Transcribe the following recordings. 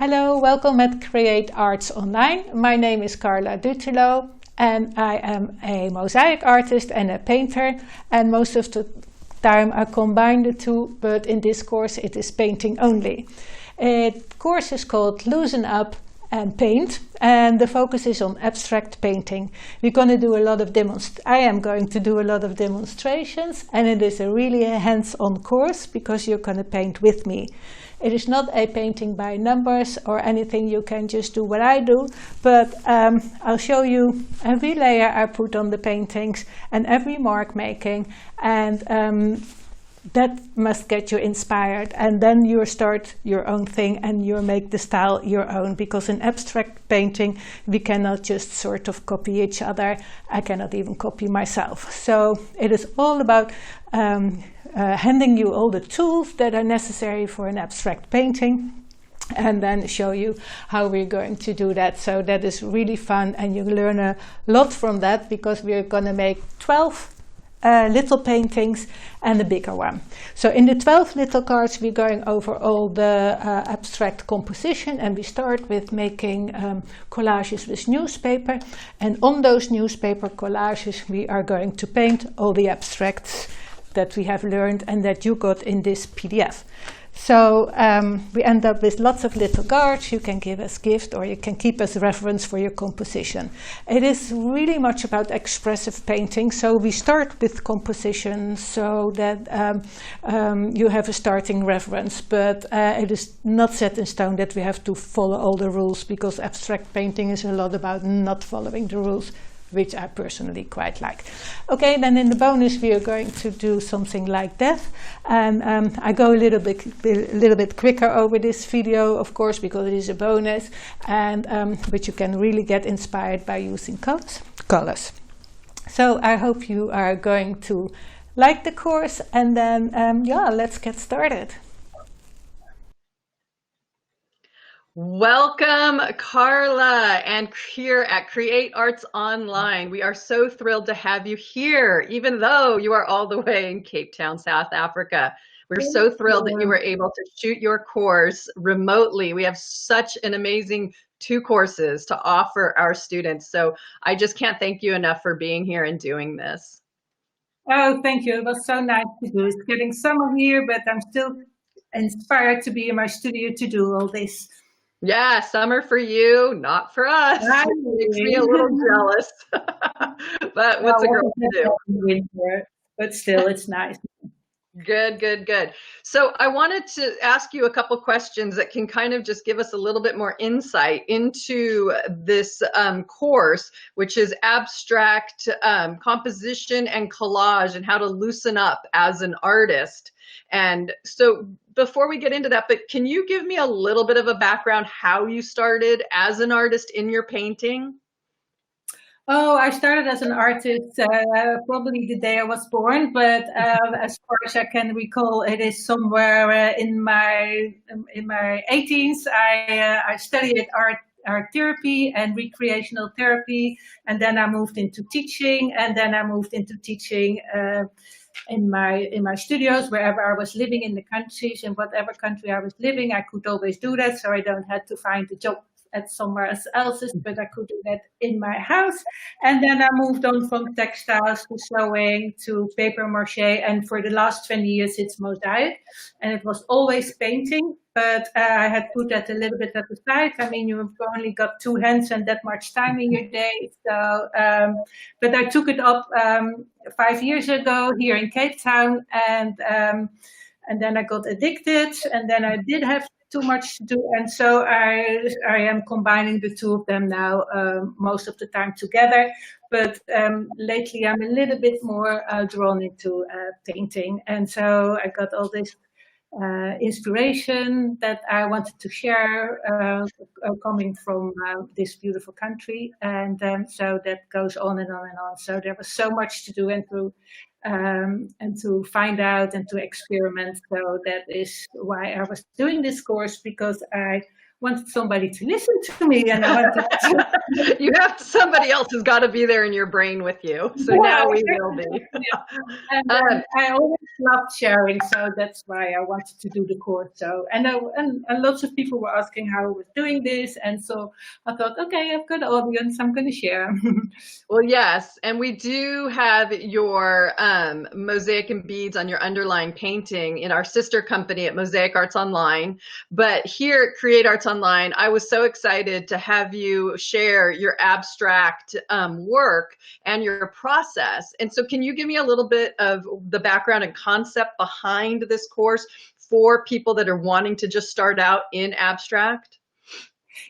Hello, welcome at Create Arts Online. My name is Karla Duterloo and I am a mosaic artist and a painter, and most of the time I combine the two, but in this course it is painting only. The course is called Loosen Up and Paint, and the focus is on abstract painting. We're going to do a lot of I am going to do a lot of demonstrations, and it is a really hands-on course because you're going to paint with me. It is not a painting by numbers or anything. You can just do what I do, but I'll show you every layer I put on the paintings and every mark making, and that must get you inspired, and then you start your own thing and you make the style your own, because in abstract painting we cannot just sort of copy each other. I cannot even copy myself. So it is all about handing you all the tools that are necessary for an abstract painting, and then show you how we're going to do that. So that is really fun, and you learn a lot from that, because we're going to make 12 little paintings and a bigger one. So in the 12 little cards we're going over all the abstract composition, and we start with making collages with newspaper, and on those newspaper collages we are going to paint all the abstracts that we have learned and that you got in this PDF. So we end up with lots of little cards you can give as gift, or you can keep as reference for your composition. It is really much about expressive painting, so we start with composition so that you have a starting reference, but it is not set in stone that we have to follow all the rules, because abstract painting is a lot about not following the rules, which I personally quite like. Okay, then in the bonus we are going to do something like that, and I go a little bit quicker over this video, of course, because it is a bonus, and but you can really get inspired by using colors. So I hope you are going to like the course, and then yeah, let's get started. Welcome, Karla, and here at Create Arts Online. We are so thrilled to have you here, even though you are all the way in Cape Town, South Africa. We're so thrilled that you were able to shoot your course remotely. We have such an amazing 2 courses to offer our students. So I just can't thank you enough for being here and doing this. Oh, thank you. It was so nice to do. It's getting summer here, but I'm still inspired to be in my studio to do all this. Yeah, summer for you, not for us. It makes me a little jealous. But what's a girl to do? Winter, but still, it's nice. Good, good, good. So I wanted to ask you a couple questions that can kind of just give us a little bit more insight into this course, which is abstract composition and collage, and how to loosen up as an artist. And so before we get into that, but can you give me a little bit of a background how you started as an artist in your painting? Oh, I started as an artist probably the day I was born, but as far as I can recall, it is somewhere in my 18s. I studied art therapy and recreational therapy, and then I moved into teaching, and then I moved into teaching in my studios wherever I was living in the countries. In whatever country I was living, I could always do that, so I don't have to find a job at somewhere else's, but I could do that in my house. And then I moved on from textiles to sewing to paper mache, and for the last 20 years it's mosaic, and it was always painting, but I had put that a little bit at the side. I mean, you've only got 2 hands and that much time in your day, so but I took it up 5 years ago here in Cape Town, and then I got addicted, and then I did have too much to do, and so I am combining the 2 of them now most of the time together. But lately I'm a little bit more drawn into painting, and so I got all this inspiration that I wanted to share coming from this beautiful country, and so that goes on and on and on. So there was so much to do and to find out and to experiment. So that is why I was doing this course, because I wanted somebody to listen to me, and I wanted to Somebody else has got to be there in your brain with you. So now we will be. And I always loved sharing, so that's why I wanted to do the course. So and lots of people were asking how I was doing this, and so I thought, okay, I've got an audience, I'm going to share. Well, yes, and we do have your mosaic and beads on your underlying painting in our sister company at Mosaic Arts Online. But here at Create Arts Online, I was so excited to have you share your abstract work and your process. And so can you give me a little bit of the background and concept behind this course for people that are wanting to just start out in abstract?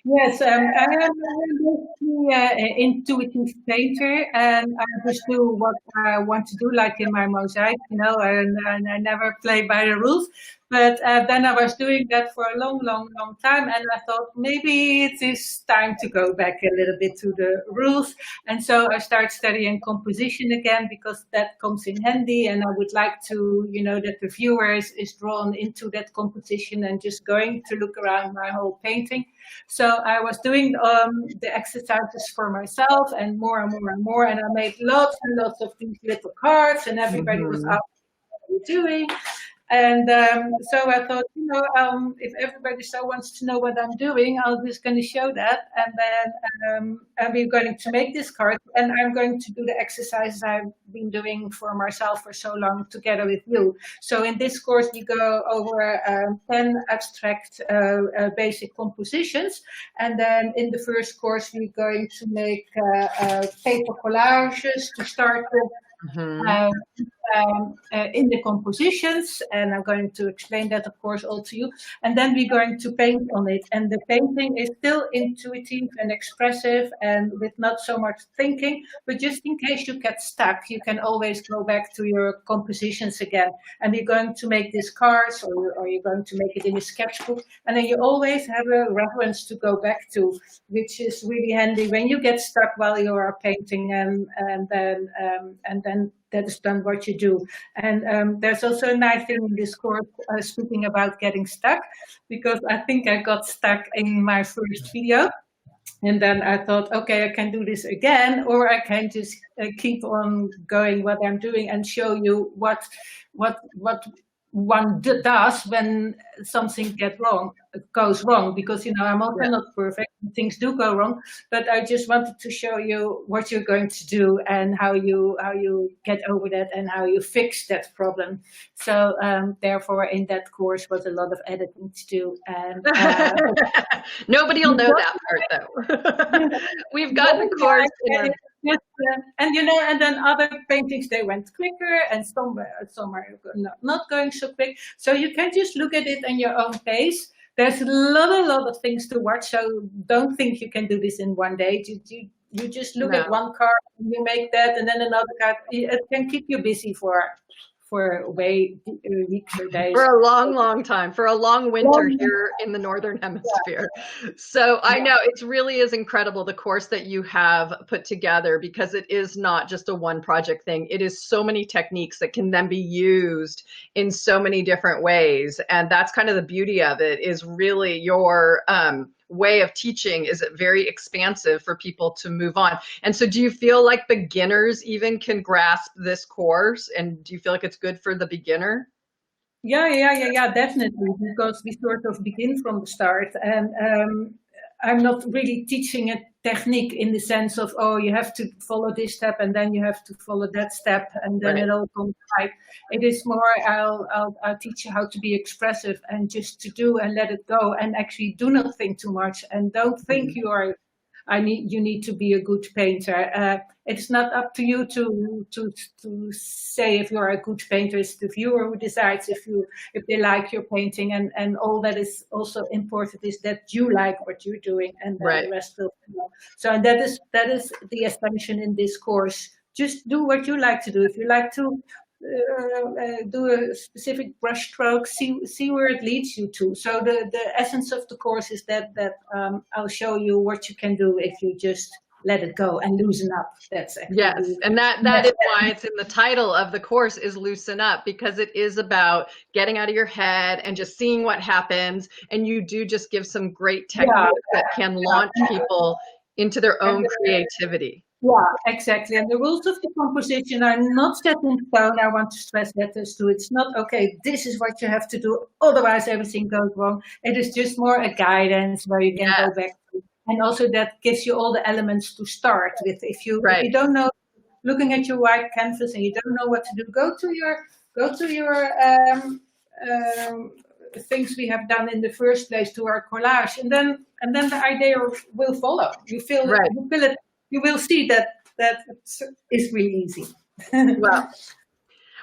Yes, I am an intuitive painter, and I just do what I want to do, like in my mosaic, and I never play by the rules. But then I was doing that for a long time, and I thought maybe it is time to go back a little bit to the rules. And so I started studying composition again, because that comes in handy, and I would like to, that the viewer is drawn into that composition and just going to look around my whole painting. So I was doing the exercises for myself, and more, and I made lots and lots of these little cards, and everybody was asking, what are you doing? And so I thought, if everybody so wants to know what I'm doing, I'm just going to show that. And then I'm going to make this card, and I'm going to do the exercises I've been doing for myself for so long together with you. So in this course, we go over 10 abstract basic compositions. And then in the first course, we're going to make paper collages to start with. In the compositions, and I'm going to explain that, of course, all to you. And then we're going to paint on it. And the painting is still intuitive and expressive, and with not so much thinking. But just in case you get stuck, you can always go back to your compositions again. And you're going to make these cards, or you're going to make it in a sketchbook. And then you always have a reference to go back to, which is really handy when you get stuck while you are painting, and then that is done what you do. And there's also a nice thing in this course, speaking about getting stuck, because I think I got stuck in my first video. And then I thought, okay, I can do this again, or I can just keep on going what I'm doing and show you what one does when something goes wrong, because I'm also not perfect, things do go wrong, but I just wanted to show you what you're going to do and how you get over that and how you fix that problem. So therefore in that course was a lot of editing to do, and nobody will know that part though. We've got the course Yes, and then other paintings, they went quicker, and some are not going so quick. So you can just look at it on your own pace. There's a lot of things to watch. So don't think you can do this in one day. You just look at one card, and you make that, and then another card. It can keep you busy for weeks or days. For a long time, for a long winter here in the Northern Hemisphere. Yeah. So I know it really is incredible, the course that you have put together, because it is not just a one project thing. It is so many techniques that can then be used in so many different ways. And that's kind of the beauty of it, is really your way of teaching is very expansive for people to move on. And so do you feel like beginners even can grasp this course, and do you feel like it's good for the beginner? Yeah, definitely, because we sort of begin from the start, and I'm not really teaching a technique in the sense of, oh, you have to follow this step and then you have to follow that step and then it all comes right. It is more, I'll teach you how to be expressive and just to do and let it go, and actually do not think too much, and don't think you need to be a good painter. It's not up to you to say if you are a good painter. It's the viewer who decides if they like your painting, and all that is also important is that you like what you're doing, and the rest will follow. So, and that is the assumption in this course. Just do what you like to do. If you like to do a specific brush stroke, see where it leads you to. So the essence of the course is that I'll show you what you can do if you just let it go and loosen up. That's actually Yes, and that is why it's in the title of the course is Loosen Up, because it is about getting out of your head and just seeing what happens. And you do just give some great techniques that can launch people into their own creativity. Yeah, exactly. And the rules of the composition are not set in stone. I want to stress that too. It's not, okay, this is what you have to do, otherwise everything goes wrong. It is just more a guidance where you can go back to. And also that gives you all the elements to start with. If you don't know, looking at your white canvas and you don't know what to do, go to your things we have done in the first place, to our collage, and then the idea will follow. You feel it. You will see that is really easy. Well,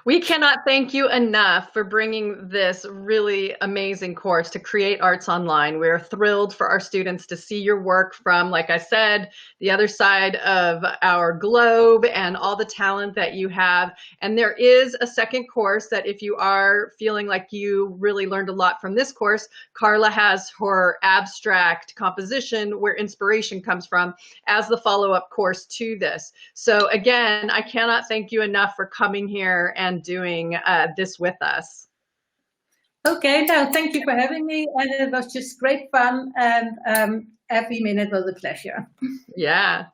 we cannot thank you enough for bringing this really amazing course to Create Arts Online. We're thrilled for our students to see your work from, like I said, the other side of our globe and all the talent that you have. And there is a second course that if you are feeling like you really learned a lot from this course, Karla has her abstract composition, where inspiration comes from, as the follow-up course to this. So again, I cannot thank you enough for coming here and doing this with us. Okay, no, thank you for having me, and it was just great fun, and every minute was a pleasure. Yeah.